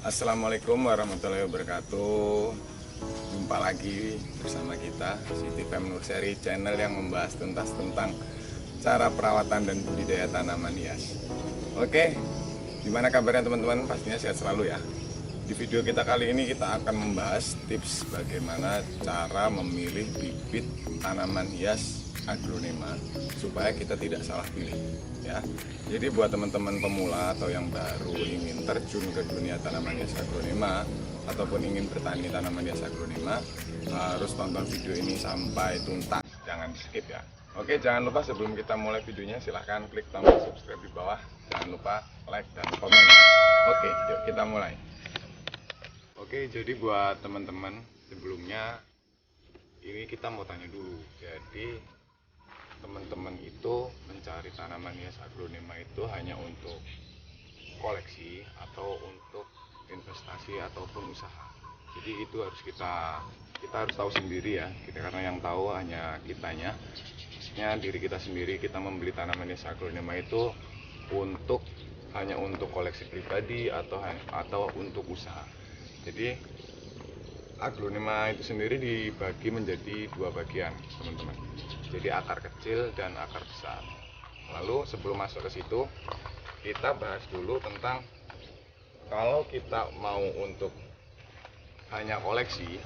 Assalamualaikum warahmatullahi wabarakatuh. Jumpa lagi bersama kita Siti Fem Nurseri, channel yang membahas tuntas tentang cara perawatan dan budidaya tanaman hias. Oke, gimana kabarnya teman-teman? Pastinya sehat selalu ya. Di video kita kali ini kita akan membahas tips bagaimana cara memilih bibit tanaman hias aglonema supaya kita tidak salah pilih ya. Jadi buat teman-teman pemula atau yang baru ingin terjun ke dunia tanaman hias aglonema ataupun ingin bertani tanaman hias aglonema, harus tonton video ini sampai tuntas, jangan skip ya. Oke, jangan lupa sebelum kita mulai videonya silahkan klik tombol subscribe di bawah, jangan lupa like dan komen ya. Oke, yuk kita mulai. Oke, jadi buat teman-teman sebelumnya ini kita mau tanya dulu. Jadi teman-teman itu mencari tanaman hias aglonema itu hanya untuk koleksi atau untuk investasi ataupun usaha. Jadi itu harus kita harus tahu sendiri ya. Karena yang tahu hanya kitanya, maksudnya diri kita sendiri. Kita membeli tanaman hias aglonema itu hanya untuk koleksi pribadi atau untuk usaha. Jadi aglonema itu sendiri dibagi menjadi dua bagian, teman-teman. Jadi akar kecil dan akar besar. Lalu sebelum masuk ke situ, kita bahas dulu tentang kalau kita mau untuk hanya koleksi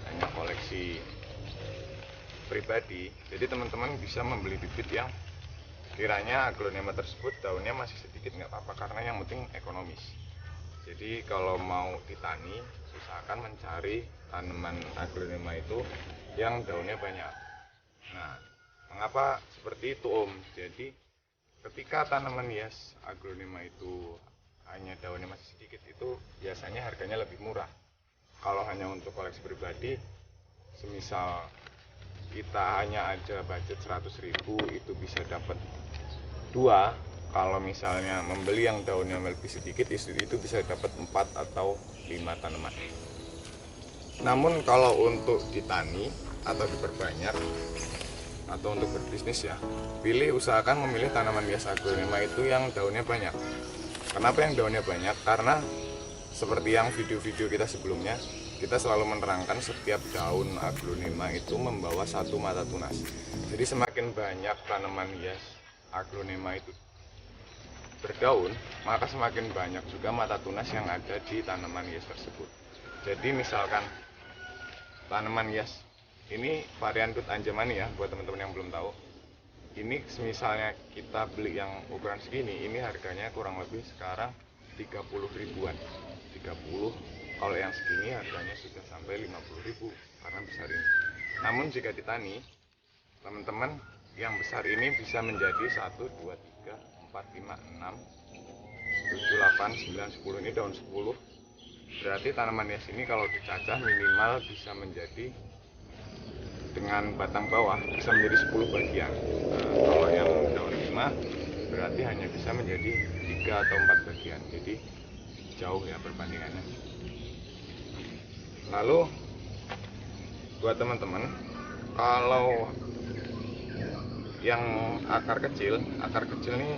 pribadi. Jadi teman-teman bisa membeli bibit yang kiranya aglonema tersebut daunnya masih sedikit, nggak apa-apa, karena yang penting ekonomis. Jadi kalau mau ditani, usahakan mencari tanaman aglonema itu yang daunnya banyak. Nah, mengapa seperti itu Om? Jadi ketika tanaman hias aglonema itu hanya daunnya masih sedikit, itu biasanya harganya lebih murah. Kalau hanya untuk koleksi pribadi, semisal kita hanya ada budget 100.000, itu bisa dapat 2. Kalau misalnya membeli yang daunnya lebih sedikit, itu bisa dapat 4 atau 5 tanaman. Namun kalau untuk ditani atau diperbanyak atau untuk berbisnis ya, usahakan memilih tanaman hias aglonema itu yang daunnya banyak. Kenapa yang daunnya banyak? Karena seperti yang video-video kita sebelumnya, kita selalu menerangkan setiap daun aglonema itu membawa satu mata tunas. Jadi semakin banyak tanaman hias aglonema itu berdaun, maka semakin banyak juga mata tunas yang ada di tanaman hias tersebut. Jadi misalkan tanaman hias ini varian Tut Anjamani ya, buat teman-teman yang belum tahu. Ini misalnya kita beli yang ukuran segini, ini harganya kurang lebih sekarang 30 ribuan. 30, kalau yang segini harganya sudah sampai 50.000 karena besar ini. Namun jika ditani, teman-teman, yang besar ini bisa menjadi 1, 2, 3, 4, 5, 6, 7, 8, 9, 10. Ini daun 10. Berarti tanaman hias ini kalau dicacah minimal bisa menjadi, dengan batang bawah, bisa menjadi 10 bagian. Nah, kalau yang daun 5 berarti hanya bisa menjadi 3 atau 4 bagian. Jadi jauh ya perbandingannya. Lalu buat teman-teman, kalau yang akar kecil nih,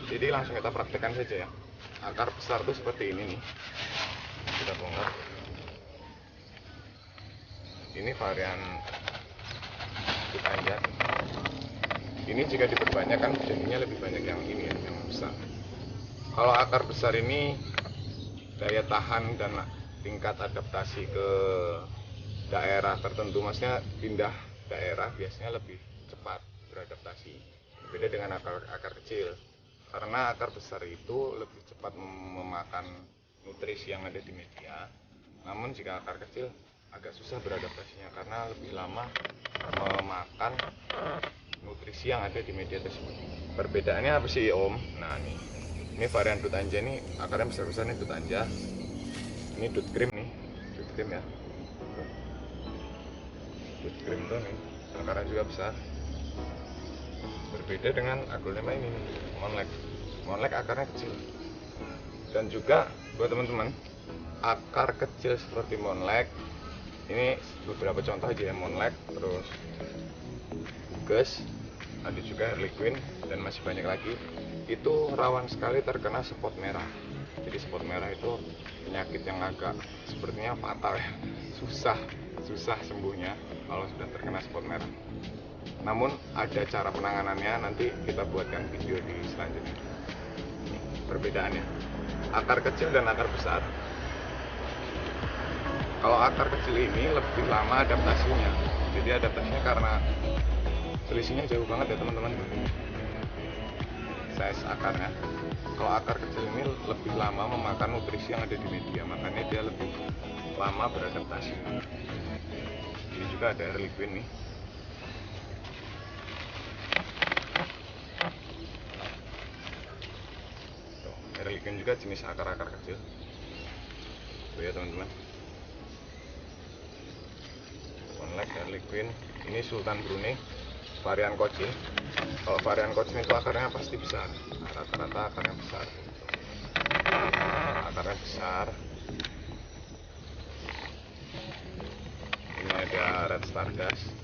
jadi langsung kita praktekkan saja ya. Akar besar tuh seperti ini nih, kita bongkar. Ini varian Tut Anja. Ini jika diperbanyak kan jadinya lebih banyak yang ini ya, yang besar. Kalau akar besar ini daya tahan dan tingkat adaptasi ke daerah tertentu, maksudnya pindah daerah, biasanya lebih cepat beradaptasi. Beda dengan akar kecil, karena akar besar itu lebih cepat memakan nutrisi yang ada di media. Namun jika akar kecil agak susah beradaptasinya karena lebih lama memakan nutrisi yang ada di media tersebut. Perbedaannya apa sih Om? Nah ini varian Tut Anja nih, akarnya besar-besar nih Tut Anja. Ini Tut Cream nih, Tut Cream ya. Tut Cream tuh nih, akarnya juga besar. Berbeda dengan aglonema ini, Monlek akarnya kecil. Dan juga buat teman-teman, akar kecil seperti Monlek, ini beberapa contoh aja ya, Monlek, terus Buges, ada juga Harlequin, dan masih banyak lagi, itu rawan sekali terkena spot merah. Jadi spot merah itu penyakit yang agak sepertinya fatal ya, susah sembuhnya kalau sudah terkena spot merah. Namun ada cara penanganannya, nanti kita buatkan video di selanjutnya. Perbedaannya, akar kecil dan akar besar. Kalau akar kecil ini lebih lama adaptasinya, jadi adaptasinya karena selisihnya jauh banget ya teman-teman, size akarnya. Kalau akar kecil ini lebih lama memakan nutrisi yang ada di media, makanya dia lebih lama beradaptasi. Ini juga ada air liquid nih. Tuh, air liquid juga jenis akar-akar kecil. Tuh ya teman-teman. Like air liquid, ini Sultan Brunei varian kocin. Kalau varian kocin itu akarnya pasti besar, rata-rata akarnya besar. Akarnya besar. Ini ada Red Stardust,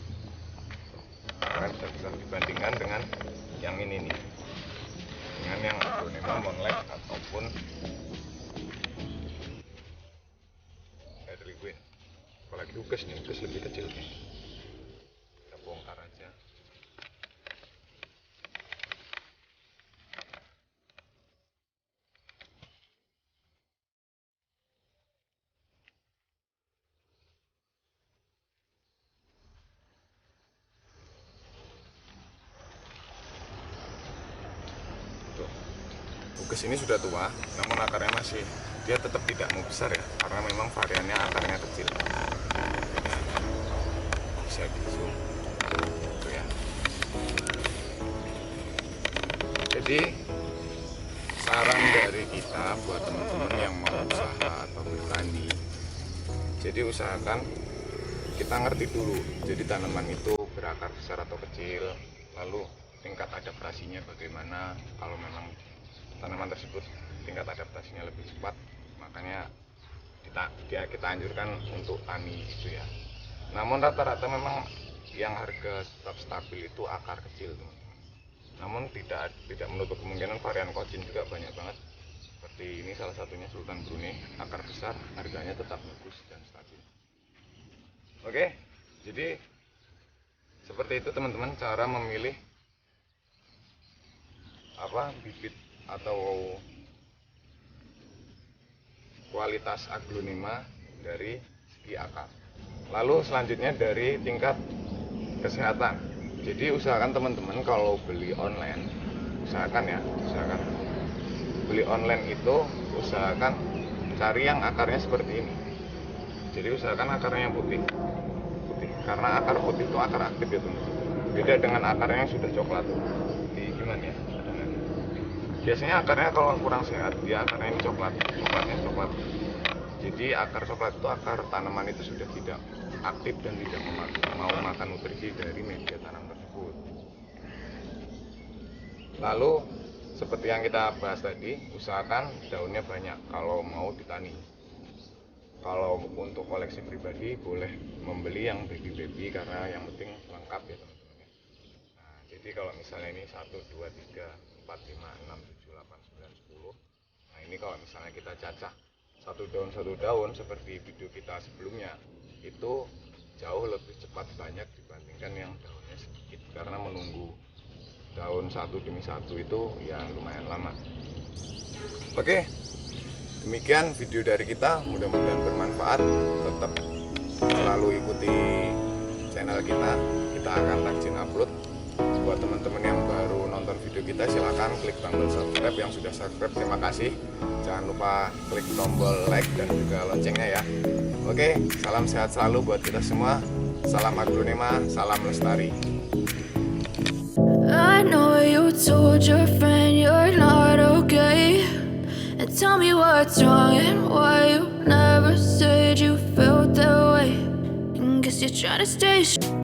akarnya besar dibandingkan dengan yang ini nih, dengan yang Aglonema Monarch ataupun air liquid. Apalagi ukes nih, ukes lebih kecil nih. Kita bongkar aja. Tuh. Ukes ini sudah tua, namun akarnya masih, dia tetap tidak mau besar ya, karena memang variannya akarnya kecil. Bisa di zoom tuh ya. Jadi saran dari kita buat teman-teman yang mau usaha atau bertani, jadi usahakan kita ngerti dulu, jadi tanaman itu berakar besar atau kecil, lalu tingkat adaptasinya bagaimana. Kalau memang tanaman tersebut tingkat adaptasinya lebih cepat, makanya kita anjurkan untuk tani gitu ya. Namun rata-rata memang yang harga tetap stabil itu akar kecil teman-teman. Namun tidak menutup kemungkinan varian kocin juga banyak banget. Seperti ini salah satunya Sultan Brunei, akar besar, harganya tetap bagus dan stabil. Oke, jadi seperti itu teman-teman cara memilih bibit atau kualitas aglonema dari segi akar. Lalu selanjutnya dari tingkat kesehatan. Jadi usahakan teman-teman kalau beli online, usahakan beli online itu usahakan cari yang akarnya seperti ini. Jadi usahakan akarnya yang putih, karena akar putih itu akar aktif ya teman-teman. Beda dengan akarnya yang sudah coklat. Jadi gimana ya? Biasanya akarnya kalau kurang sehat, dia akarnya ini coklatnya coklat. Jadi akar coklat itu akar tanaman itu sudah tidak aktif dan tidak mau makan nutrisi dari media tanam tersebut. Lalu seperti yang kita bahas tadi, usahakan daunnya banyak kalau mau ditani. Kalau untuk koleksi pribadi boleh membeli yang baby karena yang penting lengkap ya teman-teman. Nah, jadi kalau misalnya ini 1, 2, 3, 4, 5, 6, 7, 8, 9, 10. Nah ini kalau misalnya kita cacah satu daun seperti video kita sebelumnya, itu jauh lebih cepat banyak dibandingkan yang daunnya sedikit, karena menunggu daun satu demi satu itu ya lumayan lama. Oke, demikian video dari kita, mudah-mudahan bermanfaat. Tetap selalu ikuti channel kita akan rajin upload. Buat teman-teman yang baru nonton video kita, silahkan klik tombol subscribe. Yang sudah subscribe terima kasih, jangan lupa klik tombol like dan juga loncengnya ya. Oke, salam sehat selalu buat kita semua. Salam aglonema, salam lestari. I know you told your friend you're not okay, and tell me what's wrong and why you never said you felt that way. And guess you're trying to stay